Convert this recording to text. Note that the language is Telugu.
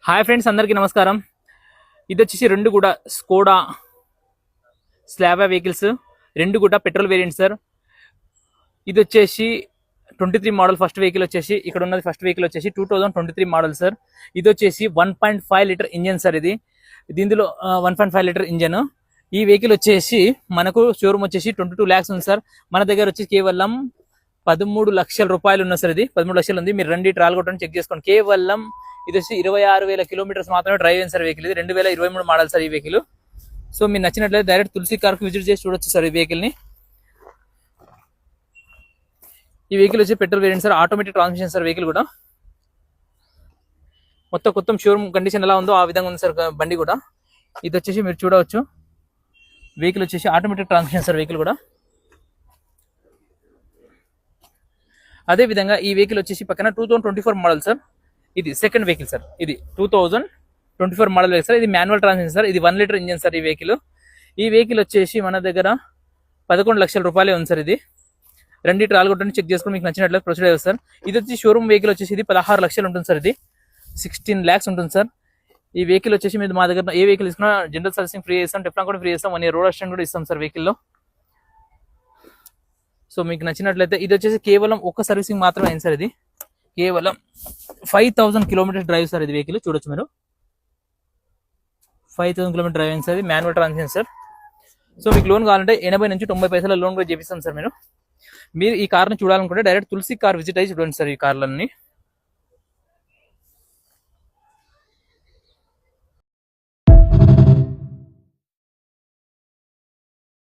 హాయ్ ఫ్రెండ్స్, అందరికీ నమస్కారం. ఇది వచ్చేసి రెండు కూడా స్కోడా స్లాబా వెహికల్స్, రెండు కూడా పెట్రోల్ వేరియంట్ సార్. ఇది వచ్చేసి 23 మోడల్ ఫస్ట్ వెహికల్ వచ్చేసి, ఇక్కడ ఉన్నది ఫస్ట్ వెహికల్ వచ్చేసి 2023 మోడల్ సార్. ఇది వచ్చేసి 1.5 లీటర్ ఇంజన్ సార్. దీనిలో 1.5 లీటర్ ఇంజన్. ఈ వెహికల్ వచ్చేసి మనకు షోరూమ్ వచ్చేసి 22 lakhs ఉంది సార్. మన దగ్గర వచ్చి కేవలం 13 లక్షల రూపాయలు ఉన్నాయి సార్. ఇది 13 లక్షలు ఉంది. మీరు రండి, ట్రాల్ కొట్టండి, చెక్ చేసుకోండి. కేవలం ఇది వచ్చి 26,000 కిలోమీటర్స్ మాత్రమే డ్రైవ్ అయింది సార్ వెహికల్. ఇది 2023 మోడల్ సార్ ఈ వెహికల్. సో మీరు నచ్చినట్లయితే డైరెక్ట్ తులసి కార్కి విజిట్ చేసి చూడొచ్చు సార్ ఈ వెహికల్ ని. ఈ వెహికల్ వచ్చి petrol variant sir, automatic transmission sir. Vehicle కూడా మొత్తం షోరూమ్ కండిషన్ ఎలా ఉందో ఆ విధంగా ఉంది సార్ బండి కూడా. ఇది వచ్చేసి మీరు చూడవచ్చు, వెహికల్ వచ్చేసి ఆటోమేటిక్ ట్రాన్స్మిషన్ సార్ వెహికల్ కూడా. అదే విధంగా ఈ వెహికల్ వచ్చేసి పక్కన 2024 మోడల్ సార్. ఇది సెకండ్ వెహికల్ సార్. ఇది 2024 మోడల్ వెహికల్ సార్. ఇది మాన్యువల్ ట్రాన్స్మిషన్ సార్. ఇది 1 లీటర్ ఇంజన్ సార్ ఈ వెహికల్. ఈ వెహికల్ వచ్చేసి మన దగ్గర 11 లక్షల రూపాయలే ఉంది సార్. ఇది రండి, ట్రాల్ కొట్టండి, చెక్ చేసుకుని మీకు నచ్చినట్లు ప్రొసీడ్ అయ్యారు సార్. ఇది వచ్చి షోరూమ్ వెహికల్ వచ్చేసి ఇది 16 లక్షలు ఉంటుంది సార్. ఇది 16 lakhs ఉంటుంది సార్. ఈ వెహికల్ వచ్చేసి మీరు మా దగ్గర ఏ వెహికల్ ఇస్తున్నా జనరల్ సర్వీసింగ్ ఫ్రీ చేస్తాం, టెఫ్లాన్ కూడా ఫ్రీ చేస్తాం, 1 year రోడ్ అసిస్టెంట్ కూడా ఇస్తాం సార్ వెహికల్లో. సో మీకు నచ్చినట్లయితే ఇది వచ్చేసి కేవలం ఒక సర్వీసింగ్ మాత్రమే అయింది సార్. ఇది కేవలం 5,000 కిలోమీటర్స్ డ్రైవ్ సార్. ఇది వెహికల్ చూడొచ్చు మీరు, 5,000 కిలోమీటర్ డ్రైవ్ అయింది సార్. ఇది మాన్యువల్ ట్రాన్స్మిషన్ సార్. సో మీకు లోన్ కావాలంటే 80 నుంచి 90 పైసల లోన్ కూడా చేపిస్తాం సార్. మీరు ఈ కార్ని చూడాలనుకుంటే డైరెక్ట్ తులసి కార్ విజిట్ అయ్యి చూడండి సార్ ఈ కార్లన్నీ.